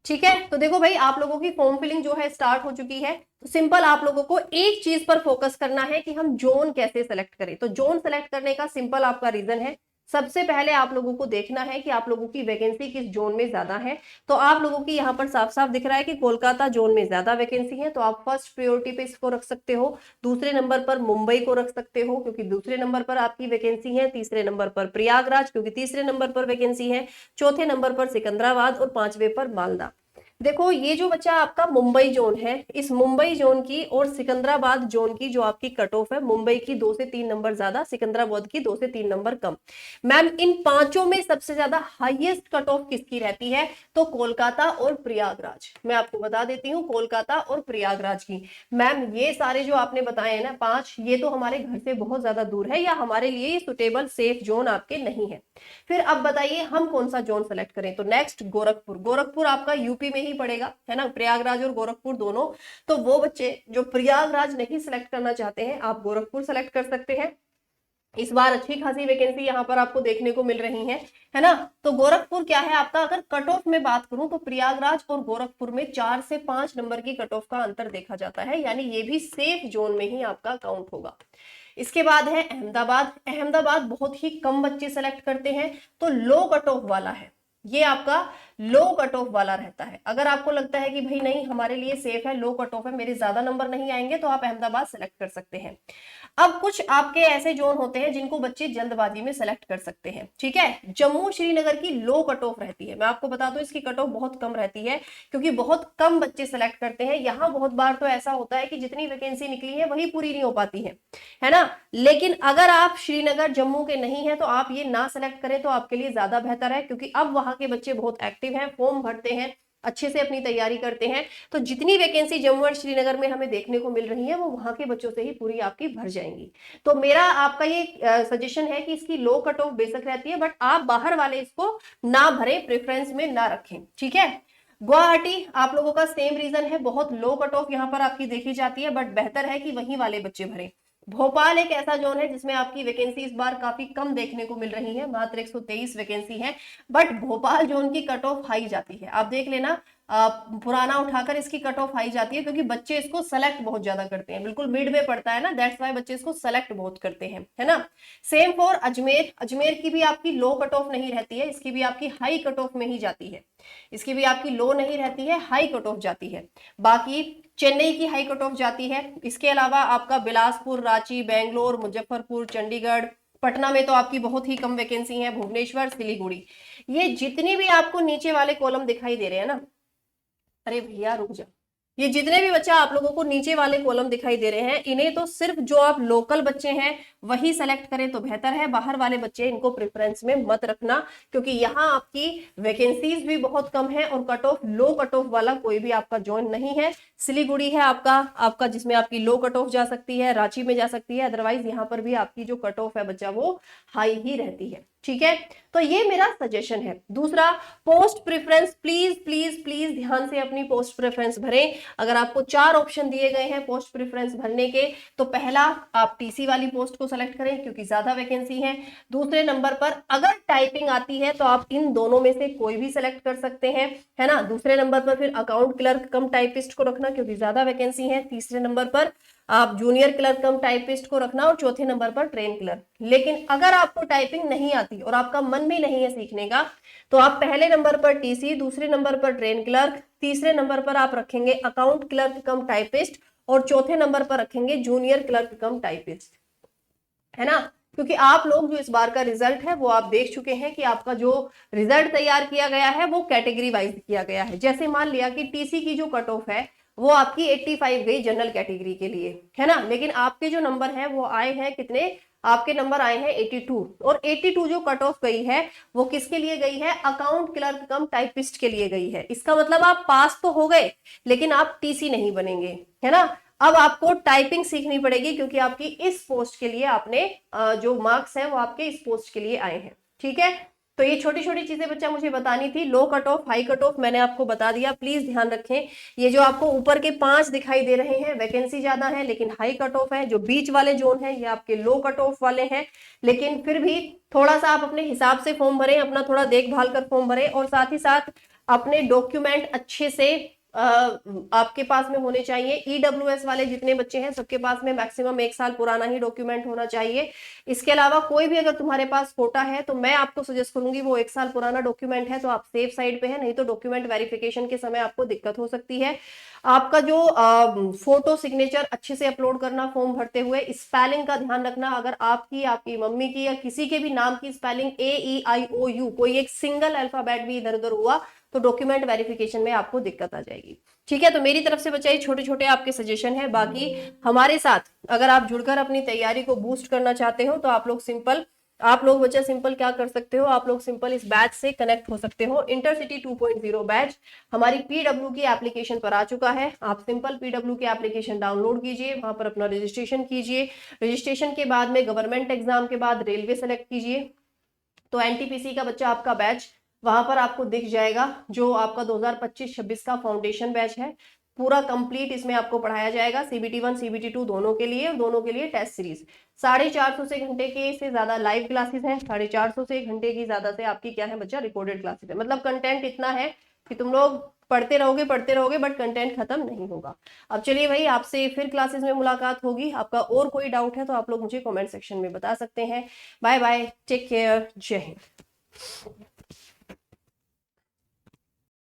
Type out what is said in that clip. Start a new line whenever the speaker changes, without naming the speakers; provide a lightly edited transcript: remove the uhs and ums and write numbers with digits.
ठीक है, तो देखो भाई आप लोगों की फॉर्म फिलिंग जो है स्टार्ट हो चुकी है। तो सिंपल आप लोगों को एक चीज पर फोकस करना है कि हम जोन कैसे सेलेक्ट करें। तो जोन सेलेक्ट करने का सिंपल आपका रीजन है, सबसे पहले आप लोगों को देखना है कि आप लोगों की वैकेंसी किस जोन में ज्यादा है। तो आप लोगों की यहाँ पर साफ साफ दिख रहा है कि कोलकाता जोन में ज्यादा वैकेंसी है, तो आप फर्स्ट प्रायोरिटी पे इसको रख सकते हो। दूसरे नंबर पर मुंबई को रख सकते हो क्योंकि दूसरे नंबर पर आपकी वैकेंसी है। तीसरे नंबर पर प्रयागराज क्योंकि तीसरे नंबर पर वैकेंसी है। चौथे नंबर पर सिकंदराबाद और पांचवे पर मालदा। देखो ये जो बच्चा आपका मुंबई जोन है, इस मुंबई जोन की और सिकंदराबाद जोन की जो आपकी कट ऑफ है, मुंबई की 2 से 3 नंबर ज्यादा, सिकंदराबाद की 2 से 3 नंबर कम। मैम इन पांचों में सबसे ज्यादा हाईएस्ट कट ऑफ किसकी रहती है? तो कोलकाता और प्रयागराज। मैं आपको बता देती हूँ कोलकाता और प्रयागराज की। मैम ये सारे जो आपने बताए हैं ना 5, ये तो हमारे घर से बहुत ज्यादा दूर है या हमारे लिए सुटेबल सेफ जोन आपके नहीं है। फिर अब बताइए हम कौन सा जोन सेलेक्ट करें। तो नेक्स्ट गोरखपुर। गोरखपुर आपका यूपी में ही पड़ेगा, है ना, प्रयागराज और गोरखपुर दोनों। तो वो बच्चे जो प्रयागराज नहीं सिलेक्ट करना चाहते हैं, आप गोरखपुर सेलेक्ट कर सकते हैं। इस बार अच्छी खासी वैकेंसी यहाँ पर आपको देखने को मिल रही है ना। तो गोरखपुर क्या है आपका, अगर कट ऑफ में बात करूं तो प्रयागराज और गोरखपुर में 4 से 5 नंबर की कट ऑफ का अंतर देखा जाता है, यानी ये भी सेफ जोन में ही आपका काउंट होगा। इसके बाद है अहमदाबाद। अहमदाबाद बहुत ही कम बच्चे सेलेक्ट करते हैं, तो लो कट ऑफ वाला है, ये आपका लो कट ऑफ वाला रहता है। अगर आपको लगता है कि भाई नहीं हमारे लिए सेफ है, लो कट ऑफ है, मेरे ज्यादा नंबर नहीं आएंगे, तो आप अहमदाबाद सेलेक्ट कर सकते हैं। अब कुछ आपके ऐसे जोन होते हैं जिनको बच्चे जल्दबाजी में सेलेक्ट कर सकते हैं। ठीक है, जम्मू श्रीनगर की लो कट ऑफ रहती है, मैं आपको बता दूं इसकी कट ऑफ बहुत कम रहती है क्योंकि बहुत कम बच्चे सेलेक्ट करते हैं। यहाँ बहुत बार तो ऐसा होता है कि जितनी वैकेंसी निकली है वही पूरी नहीं हो पाती है ना। लेकिन अगर आप श्रीनगर जम्मू के नहीं है तो आप ये ना सेलेक्ट करें तो आपके लिए ज्यादा बेहतर है, क्योंकि अब वहां के बच्चे बहुत एक्टिव हैं, फॉर्म भरते हैं, अच्छे से अपनी तैयारी करते हैं। तो जितनी वैकेंसी जम्मू और श्रीनगर में हमें देखने को मिल रही है वो वहां के बच्चों से ही पूरी आपकी भर जाएंगी। तो मेरा आपका ये सजेशन है कि इसकी लो कट ऑफ बेशक रहती है, बट आप बाहर वाले इसको ना भरें, प्रेफरेंस में ना रखें। ठीक है, गुवाहाटी आप लोगों का सेम रीजन है, बहुत लो कट ऑफ यहाँ पर आपकी देखी जाती है, बट बेहतर है कि वहीं वाले बच्चे भरें। भोपाल एक ऐसा जोन है जिसमें आपकी वैकेंसी इस बार काफी कम देखने को मिल रही है, मात्र 123 वैकेंसी है, बट भोपाल जोन की कट ऑफ हाई जाती है। आप देख लेना पुराना उठाकर इसकी कट ऑफ हाई जाती है क्योंकि बच्चे इसको सेलेक्ट बहुत ज्यादा करते हैं, बिल्कुल मिड में पड़ता है ना, दैट्स वाई बच्चे इसको सेलेक्ट बहुत करते हैं, है ना। Same for Ajmer. अजमेर की भी आपकी लो कट ऑफ नहीं रहती है, इसकी भी आपकी हाई कट ऑफ में ही जाती है, इसकी भी आपकी लो नहीं रहती है, हाई कट ऑफ जाती है। बाकी चेन्नई की हाई कट ऑफ जाती है। इसके अलावा आपका बिलासपुर, रांची, बेंगलोर, मुजफ्फरपुर, चंडीगढ़, पटना में तो आपकी बहुत ही कम वैकेंसी है, भुवनेश्वर, सिलीगुड़ी। ये जितने भी आपको नीचे वाले कॉलम दिखाई दे रहे हैं ना, अरे भैया रुक जा, ये जितने भी बच्चे आप लोगों को नीचे वाले कॉलम दिखाई दे रहे हैं, इन्हें तो सिर्फ जो आप लोकल बच्चे हैं वही सेलेक्ट करें तो बेहतर है। बाहर वाले बच्चे इनको प्रेफरेंस में मत रखना, क्योंकि यहाँ आपकी वैकेंसीज भी बहुत कम है और cut of low cut of वाला कोई भी आपका जॉइन नहीं है। सिलीगुड़ी है आपका आपका जिसमें आपकी लो कट ऑफ जा सकती है, रांची में जा सकती है, अदरवाइज यहाँ पर भी आपकी जो कट ऑफ है बच्चा वो हाई ही रहती है। ठीक है, तो ये मेरा सजेशन है। दूसरा, post preference, please please please ध्यान से अपनी पोस्ट प्रेफरेंस भरें। अगर आपको 4 ऑप्शन दिए गए हैं पोस्ट प्रेफरेंस भरने के, तो पहला आप टीसी वाली पोस्ट को सेलेक्ट करें क्योंकि ज्यादा वैकेंसी है। दूसरे नंबर पर अगर टाइपिंग आती है तो आप इन दोनों में से कोई भी सेलेक्ट कर सकते हैं, है ना। दूसरे नंबर पर फिर अकाउंट क्लर्क कम टाइपिस्ट को रखना क्योंकि ज्यादा वैकेंसी है। तीसरे नंबर पर आप जूनियर क्लर्क कम टाइपिस्ट को रखना और चौथे नंबर पर ट्रेन क्लर्क। लेकिन अगर आपको टाइपिंग नहीं आती और आपका मन भी नहीं है सीखने का, तो आप पहले नंबर पर टीसी, दूसरे नंबर पर ट्रेन क्लर्क, तीसरे नंबर पर आप रखेंगे अकाउंट क्लर्क कम टाइपिस्ट और चौथे नंबर पर रखेंगे जूनियर क्लर्क कम टाइपिस्ट, है ना। क्योंकि आप लोग जो इस बार का रिजल्ट है वो आप देख चुके हैं कि आपका जो रिजल्ट तैयार किया गया है वो कैटेगरी वाइज किया गया है। जैसे मान लिया कि टीसी की जो कट ऑफ है वो आपकी 85 गई जनरल कैटेगरी के लिए, है ना, लेकिन आपके जो नंबर है वो आए हैं कितने, आपके नंबर आए हैं 82, और 82 जो कट ऑफ गई है वो किसके लिए गई है, अकाउंट क्लर्क कम टाइपिस्ट के लिए गई है। इसका मतलब आप पास तो हो गए लेकिन आप टीसी नहीं बनेंगे, है ना। अब आपको टाइपिंग सीखनी पड़ेगी क्योंकि आपकी इस पोस्ट के लिए आपने जो मार्क्स है वो आपके इस पोस्ट के लिए आए हैं। ठीक है, तो ये छोटी छोटी चीजें बच्चा मुझे बतानी थी। Low cut off, high cut off मैंने आपको बता दिया, प्लीज ध्यान रखें। ये जो आपको ऊपर के 5 दिखाई दे रहे हैं वैकेंसी ज्यादा है लेकिन हाई कट ऑफ है, जो बीच वाले जोन है ये आपके लो कट ऑफ वाले हैं। लेकिन फिर भी थोड़ा सा आप अपने हिसाब से फॉर्म भरें, अपना थोड़ा देखभाल कर फॉर्म भरें, और साथ ही साथ अपने डॉक्यूमेंट अच्छे से आपके पास में होने चाहिए। ईडब्ल्यूएस वाले जितने बच्चे हैं सबके पास में मैक्सिमम 1 साल पुराना ही डॉक्यूमेंट होना चाहिए। इसके अलावा कोई भी अगर तुम्हारे पास कोटा है तो मैं आपको सजेस्ट करूंगी, वो 1 साल पुराना डॉक्यूमेंट है तो आप सेफ साइड पे है, नहीं तो डॉक्यूमेंट वेरिफिकेशन के समय आपको दिक्कत हो सकती है। आपका जो फोटो सिग्नेचर अच्छे से अपलोड करना फॉर्म भरते हुए, स्पेलिंग का ध्यान रखना, अगर आपकी, आपकी मम्मी की या किसी के भी नाम की स्पेलिंग AEIOU कोई एक सिंगल अल्फाबेट भी इधर उधर हुआ तो डॉक्यूमेंट वेरिफिकेशन में आपको दिक्कत आ जाएगी। ठीक है, तो मेरी तरफ से बच्चा ये छोटे छोटे आपके सजेशन है। बाकी हमारे साथ अगर आप जुड़कर अपनी तैयारी को बूस्ट करना चाहते हो तो आप लोग बच्चा सिंपल क्या कर सकते हो, आप लोग सिंपल इस बैच से कनेक्ट हो सकते हो। इंटरसिटी 2.0 बैच हमारी पीडब्ल्यू की एप्लीकेशन पर आ चुका है। आप सिंपल पीडब्ल्यू की एप्लीकेशन डाउनलोड कीजिए, वहां पर अपना रजिस्ट्रेशन कीजिए। रजिस्ट्रेशन के बाद में गवर्नमेंट एग्जाम के बाद रेलवे सेलेक्ट कीजिए, तो एनटीपीसी का बच्चा आपका बैच वहां पर आपको दिख जाएगा, जो आपका 2025-26 का फाउंडेशन बैच है। पूरा कंप्लीट इसमें आपको पढ़ाया जाएगा, CBT 1 CBT 2 दोनों के लिए, दोनों के लिए टेस्ट सीरीज 450 से घंटे के से ज्यादा लाइव क्लासेस हैं, 450 से घंटे की ज्यादा से आपकी क्या है बच्चा, रिकॉर्डेड क्लासेस है। मतलब कंटेंट इतना है कि तुम लोग पढ़ते रहोगे बट कंटेंट खत्म नहीं होगा। अब चलिए भाई, आपसे फिर क्लासेस में मुलाकात होगी। आपका और कोई डाउट है तो आप लोग मुझे कमेंट सेक्शन में बता सकते हैं। बाय बाय, टेक केयर, जय हिंद।